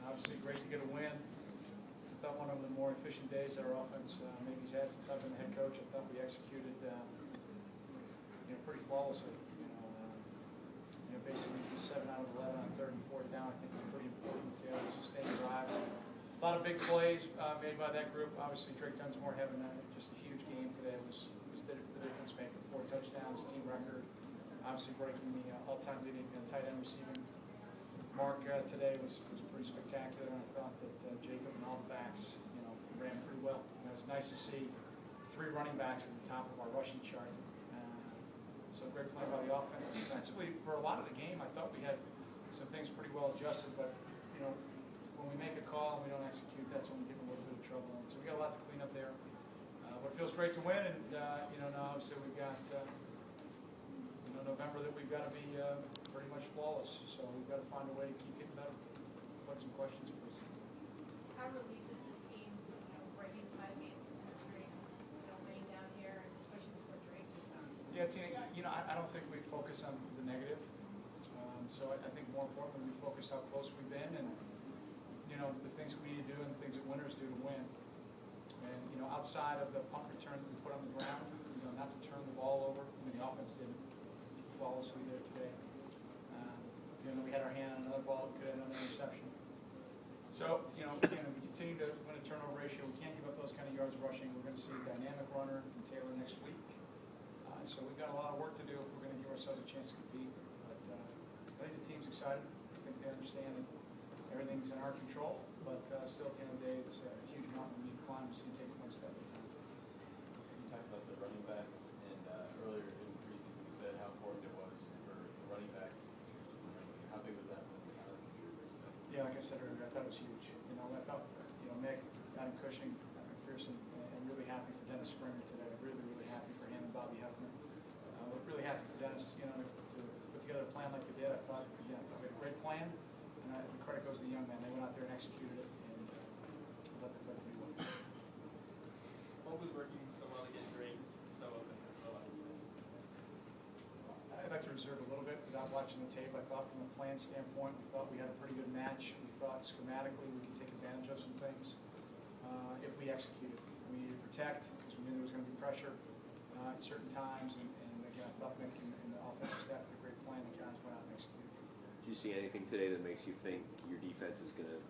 Obviously, great to get a win. I thought one of the more efficient days that our offense maybe has had since I've been the head coach. I thought we executed pretty flawlessly. Basically just 7 out of 11 on 3rd and 4th down. I think was pretty important to sustain drives. A lot of big plays made by that group. Obviously, Drake Dunsmore having just a huge game today was the difference maker. 4 touchdowns, team record. Obviously, breaking the all-time leading tight end receiving mark today was pretty spectacular. And I thought that Jacob and all the backs, ran pretty well. And it was nice to see 3 running backs at the top of our rushing chart. So great play by the offense. Defensively, for a lot of the game, I thought we had some things pretty well adjusted. But when we make a call and we don't execute, that's when we get in a little bit of trouble. And so we got a lot to clean up there. But it feels great to win. And now obviously we've got November that we've got to be pretty much flawless. So we've got to find a way to keep getting better. Put some questions, please. How relieved is the team, breaking 5 games streak, laying down here, and especially before Drake is done? Yeah, Tina, I don't think we focus on the negative. So I think more importantly, we focus how close we've been and, the things we need to do and the things that winners do to win. And, outside of the punt return that we put on the ground, not to turn the ball over. I mean, the offense did flawlessly there today. We had our hand on another ball, could have another interception. So, we continue to win a turnover ratio. We can't give up those kind of yards rushing. We're going to see a dynamic runner in Taylor next week. So we've got a lot of work to do if we're going to give ourselves a chance to compete. But I think the team's excited. I think they understand that everything's in our control. But still, at the end of the day, it's a huge mountain we need to climb. So you take one step at a time. You talked about the running backs, and earlier in the preseason you said how important it was for the running backs. How big was that? Yeah, like I said earlier, I thought it was huge. I thought, Mick, Adam Cushing, McPherson, and really happy for Dennis Springer today. Really, really happy for him and Bobby Hefner. We're really happy for Dennis, to put together a plan like they did. I thought, we had a great plan, and the credit goes to the young men. They went out there and executed it, and let the credit be well. What was working so well against Drake so open so well? I'd like to reserve a little bit without watching the tape. I thought from a plan standpoint, we thought we had a pretty good match. We thought schematically we could take advantage of some things if we executed. We needed to protect because we knew there was going to be pressure at certain times. And again, I thought Mick and the offensive staff did a great plan. The guys went out and executed. Do you see anything today that makes you think your defense is going to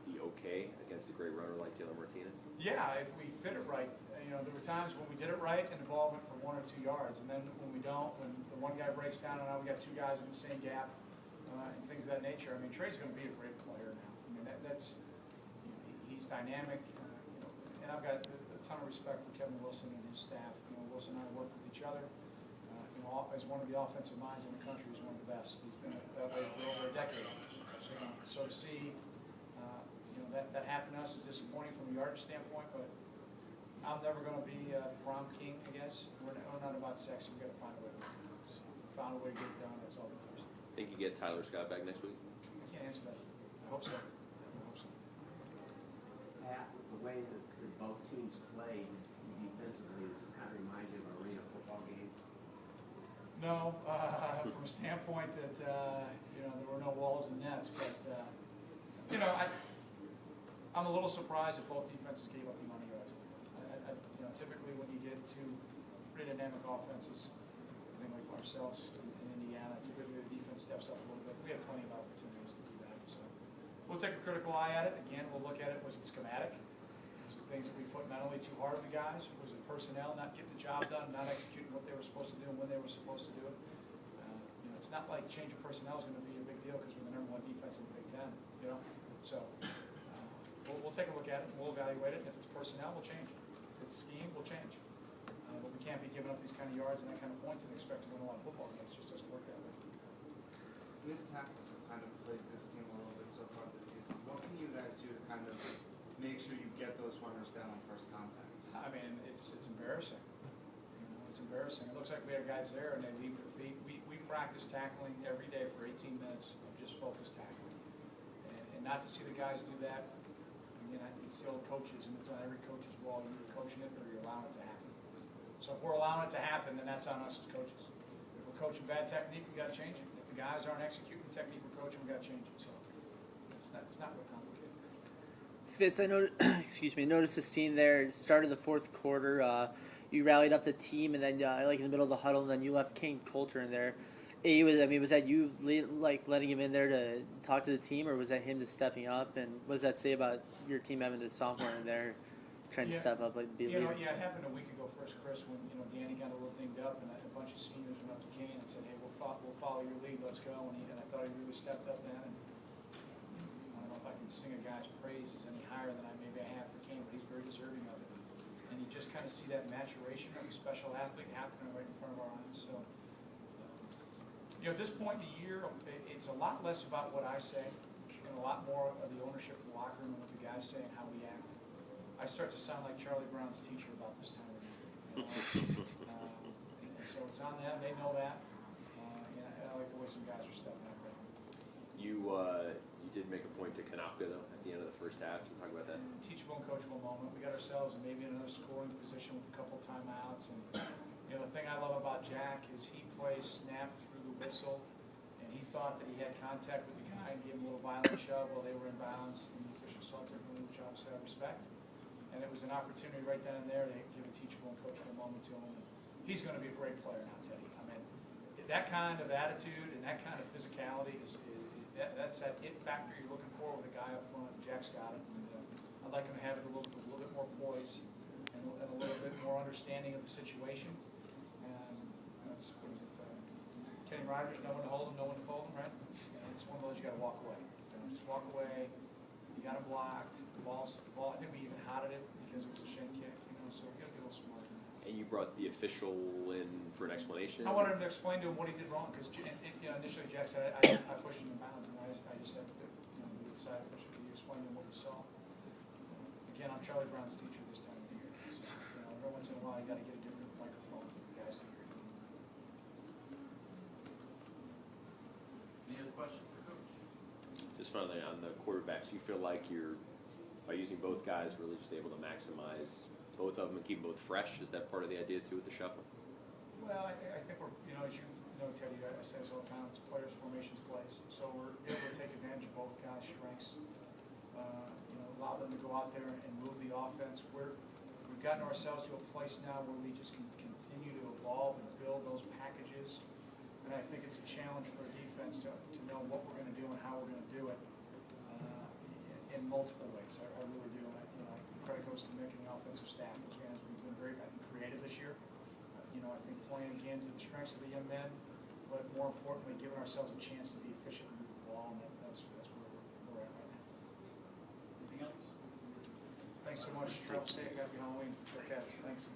be okay against a great runner like Taylor Martinez? Yeah, if we fit it right. There were times when we did it right and the ball went for 1 or 2 yards, and then when we don't, when the one guy breaks down and now we got 2 guys in the same gap and things of that nature. I mean, Trey's going to be a great player now. I mean, he's dynamic, and I've got a ton of respect for Kevin Wilson and his staff. Wilson and I work with each other. As one of the offensive minds in the country, he's one of the best. He's been that way for over a decade. So to see that happen to us is disappointing from a yardage standpoint, but I'm never going to be prom king, I guess. We're not about sex. We've got to find a way to win. So found a way to get it done. That's all that matters. Think you get Tyler Scott back next week? I can't answer that. I hope so. Pat, with the way that both teams played defensively, does it kind of remind you of an arena football game? No, from a standpoint that there were no walls and nets, but I'm a little surprised that both defenses gave up the amount of yards. Typically when you get to pretty dynamic offenses, I think like ourselves in Indiana, typically the defense steps up a little bit. We had plenty of opportunities to do that. So we'll take a critical eye at it. Again, we'll look at it. Was it schematic? Was it things that we put mentally too hard on the guys? Was it personnel not getting the job done, not executing what they were supposed to do and when they were supposed to do it? It's not like change of personnel is going to be a big deal because we're the #1 defense in the Big Ten. So we'll take a look at it. We'll evaluate it. If it's personnel, we'll change it. If it's scheme, we'll change. But we can't be giving up these kind of yards and that kind of points and expect to win a lot of football games. It just doesn't work that way. Missed tackles have kind of plagued this team a little bit so far this season. What can you guys do to kind of make sure you get those runners down on first contact? I mean, it's embarrassing. It's embarrassing. It looks like we have guys there and they leave their feet. We practice tackling every day for 18 minutes of just focused tackling. And not to see the guys do that, again, it's the old coaches, and it's on every coach's wall. You're either coaching it or you're allowing it to happen. So if we're allowing it to happen, then that's on us as coaches. If we're coaching bad technique, we got to change it. If the guys aren't executing the technique we're coaching, we got to change it. So It's not real complicated. Fitz, I know, excuse me, noticed the scene there. Start of the fourth quarter, you rallied up the team, and then like in the middle of the huddle, and then you left Kane Coulter in there. Was that you letting him in there to talk to the team, or was that him just stepping up? And what does that say about your team having the sophomore in there trying to step up, like be a leader? It happened a week ago first, Chris, when Danny got a little dinged up, and a bunch of seniors went up to Kane and said, "Hey, we'll follow your lead. Let's go." And I thought he really stepped up then. And I don't know if I can sing a guy's praises any higher than I have for Kane, but he's very deserving of it. And you just kind of see that maturation of a special athlete happening right in front of our eyes. So. At this point in the year, it's a lot less about what I say and a lot more of the ownership of the locker room and what the guys say and how we act. I start to sound like Charlie Brown's teacher about this time of year. And so it's on them. They know that. And I like the way some guys are stepping up right now. You did make a point to Kanopka, though, at the end of the first half. Can you talk about that? Teachable and coachable moment. We got ourselves maybe in another scoring position with a couple timeouts. And the thing I love about Jack is he plays snap through the whistle, and he thought that he had contact with the guy and gave him a little violent shove while they were in bounds, and the official saw it differently, which obviously I respect. And it was an opportunity right then and there to give a teachable and coachable moment to him. And he's going to be a great player now, Teddy. I mean, that kind of attitude and that kind of physicality that's that it factor you're looking for with a guy up front. Jack's got it. And, I'd like him to have it a little bit more poise and a little bit more understanding of the situation. And that's what is it? Kenny Rogers, no one to hold him, no one to fold him, right? And it's one of those you got to walk away. Just walk away. You got him blocked. The ball. I think we even hotted it because it was a shin kick. So we got to be a little smarter. And you brought the official in for an explanation? I wanted him to explain to him what he did wrong because initially Jack said I pushed him in bounds, and I just said we decided official. Can you explain to him what you saw? Again, I'm Charlie Brown's teacher this time of the year. So, every once in a while you got to get a different microphone for the guys to hear. Any other questions for Coach? Just finally, on the quarterbacks, you feel like you're, by using both guys, really just able to maximize both of them and keep them both fresh? Is that part of the idea, too, with the shuffle? Well, I think we're, as you know, Teddy, I say this all the time, it's players, formations, plays. So we're able to take advantage of both guys' strengths, allow them to go out there and move the offense. We've gotten ourselves to a place now where we just can continue to evolve and build those packages. And I think it's a challenge for a defense to know what we're going to do and how we're going to do it in multiple ways. I really do. Credit goes to Mick and the offensive staff. Those guys have been very creative this year. I think playing again to the strengths of the young men, but more importantly, giving ourselves a chance to be efficient and move the ball, and that's where we're at right now. Anything else? Thanks so much. Travel safe. Happy Halloween. Go Cats. Thanks.